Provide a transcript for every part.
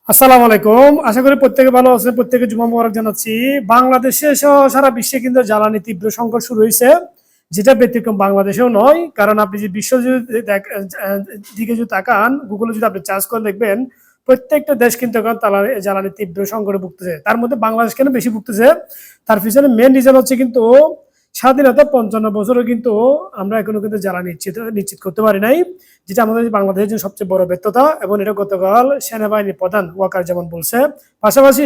আসসালামু আলাইকুম। আশা করি প্রত্যেকে ভালো আছেন। প্রত্যেকে জুমা মোবারক জানাচ্ছি। বাংলাদেশে সহ সারা বিশ্বে কিন্তু জ্বালানি তীব্র সংকট শুরু হয়েছে, যেটা ব্যতিক্রম বাংলাদেশেও নয়। কারণ আপনি যে বিশ্ব দিকে যদি তাকান, গুগলে যদি আপনি চার্জ করে দেখবেন, প্রত্যেকটা দেশ কিন্তু এখন জ্বালানি তীব্র সংকটে ভুগতেছে। তার মধ্যে বাংলাদেশ কেন বেশি ভুগতেছে, তার পিছনে মেন রিজন হচ্ছে কিন্তু স্বাধীনতা ৫৫ বছরও কিন্তু আমরা এখনো কিন্তু জ্বালানি নিশ্চিত করতে পারি নাই, যেটা আমাদের বাংলাদেশের জন্য সবচেয়ে বড় ব্যর্থতা। এবং এটা গতকাল সেনাবাহিনীর প্রধান ওয়াকার যেমন বলছে। পাশাপাশি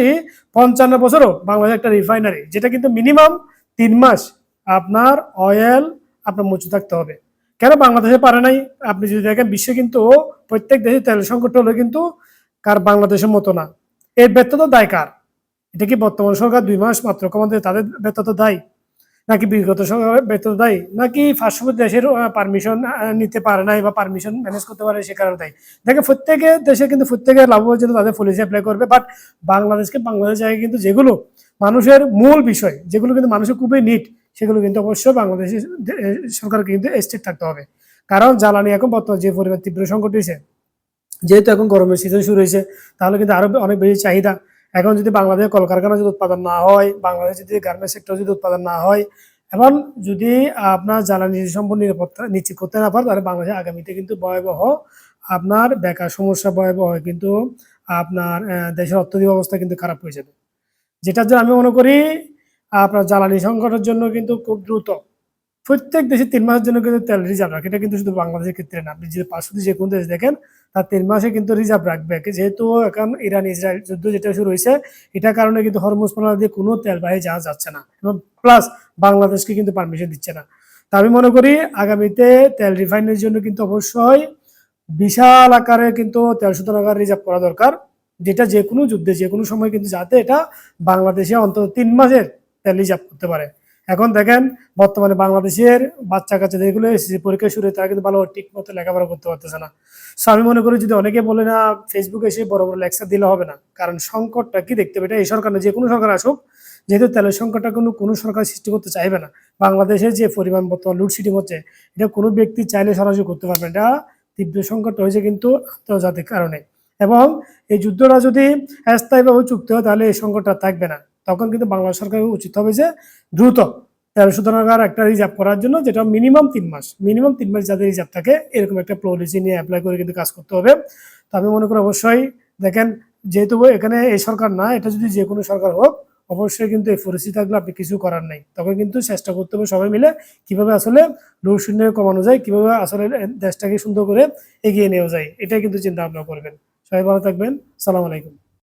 ৫৫ বছরও বাংলাদেশ একটা রিফাইনারি, যেটা কিন্তু মিনিমাম ৩ মাস আপনার অয়েল আপনার মজুদ থাকতে হবে। কেন বাংলাদেশে পারে নাই? আপনি যদি দেখেন, বিশ্বে কিন্তু প্রত্যেক দেশে তেল সংকট হলো, কিন্তু কার বাংলাদেশের মতো না। এর ব্যর্থতা দায় কার? এটা কি বর্তমান সরকার ২ মাস মাত্র কমাতে তাদের ব্যর্থতা দায়ী, নাকি বিগত সরকারের ব্যর্থতা দায়ী, নাকি পার্শ্ববর্তী দেশের পারমিশন নিতে পারে নাই বা পারমিশন ম্যানেজ করতে পারে সে কারণে দায়ী? দেখে প্রত্যেকে দেশে কিন্তু প্রত্যেকে লাভের জন্য তাদের পলিসি অ্যাপ্লাই করবে, বাট বাংলাদেশ জায়গায় কিন্তু যেগুলো মানুষের মূল বিষয়, যেগুলো কিন্তু মানুষের খুবই নিট, সেগুলো কিন্তু অবশ্যই বাংলাদেশের সরকারকে কিন্তু স্ট্রিক্ট থাকতে হবে। কারণ জ্বালানি এখন বর্তমানে যে পরিমাণ তীব্র সংকট হয়েছে, যেহেতু এখন গরমের সিজন শুরু হয়েছে, তাহলে কিন্তু আরো অনেক বেশি চাহিদা। এখন যদি বাংলাদেশে কলকারখানা যদি উৎপাদন না হয়, বাংলাদেশ যদি গার্মেন্টস সেক্টর যদি উৎপাদন না হয়, এবং যদি আপনার জ্বালানি সম্পূর্ণ নিরাপত্তা নিশ্চিত করতে না পারে, তাহলে বাংলাদেশে আগামীতে কিন্তু ভয়াবহ আপনার বেকার সমস্যা ভয়াবহ হয়, কিন্তু আপনার দেশের অর্থনৈতিক অবস্থা কিন্তু খারাপ হয়ে যাবে। যেটার জন্য আমি মনে করি আপনার জ্বালানি সংকটের জন্য কিন্তু খুব দ্রুত প্রত্যেক দেশে ৩ মাসের জন্য কিন্তু তেল রিজার্ভ রাখে। এটা কিন্তু শুধু বাংলাদেশের ক্ষেত্রে না, আপনি যে পার্শ্ববর্তী যে কোনো দেশ দেখেন, তার ৩ মাসে কিন্তু রিজার্ভ রাখবে। যেহেতু এখন ইরান ইসরায়েল যুদ্ধ যেটা শুরু হয়েছে, এটার কারণে কিন্তু হরমুজ প্রণালী দিয়ে কোনো তেলবাহী জাহাজ যাচ্ছে না, এবং প্লাস বাংলাদেশকে কিন্তু পারমিশন দিচ্ছে না। তা আমি মনে করি আগামীতে তেল রিফাইনারির জন্য কিন্তু অবশ্যই বিশাল আকারে কিন্তু তেল শোধনাগার রিজার্ভ করা দরকার, যেটা যে কোনো যুদ্ধে যে কোনো সময় কিন্তু যাতে এটা বাংলাদেশে অন্তত ৩ মাসের তেল রিজার্ভ করতে পারে। এখন দেখেন, বর্তমানে বাংলাদেশের বাচ্চা কাচ্চা যেগুলো এসএসসি পরীক্ষা শুরু, তারা কিন্তু ভালো ঠিক মতো লেখাপড়া করতে পারতেছে না। সো আমি মনে করি, যদি অনেকে বলে না ফেসবুকে এসে বড় বড় লেকচার দিলে হবে না, কারণ সংকটটা কি দেখতে হবে, এটা এই সরকার না, যে কোনো সরকার আসুক, যেহেতু তেলের সংকটটা কোনো সরকার সৃষ্টি করতে চাইবে না। বাংলাদেশে যে পরিমাণ বর্তমান লোডশেডিং হচ্ছে, এটা কোনো ব্যক্তি চাইলে সরাসরি করতে পারবে না। এটা তীব্র সংকট হয়েছে কিন্তু আন্তর্জাতিক কারণে। এবং এই যুদ্ধটা যদি স্থায়ীভাবে চুক্তি হয়, তাহলে এই সংকটটা থাকবে না। তখন কিন্তু বাংলাদেশ সরকারের উচিত হবে যে দ্রুত ১৩০০ টাকার একটা রিজার্ভ করার জন্য, যেটা মিনিমাম ৩ মাস যাতে রিজার্ভ থাকে, এরকম একটা পলিসি নিয়ে অ্যাপ্লাই করে কিন্তু কাজ করতে হবে। তো আমি মনে করি অবশ্যই দেখেন, যেহেতু এখানে এই সরকার না, এটা যদি যে কোনো সরকার হোক, অবশ্যই কিন্তু এই পরিস্থিতি থাকলে আপনি কিছু করার নাই। তখন কিন্তু চেষ্টা করতে হবে সবাই মিলে, কিভাবে আসলে লোডশেডিং কমানো যায়, কিভাবে আসলে দেশটাকে সুন্দর করে এগিয়ে নেওয়া যায়, এটাই কিন্তু চিন্তা ভাবনা করবেন। সবাই ভালো থাকবেন। সালাম আলাইকুম।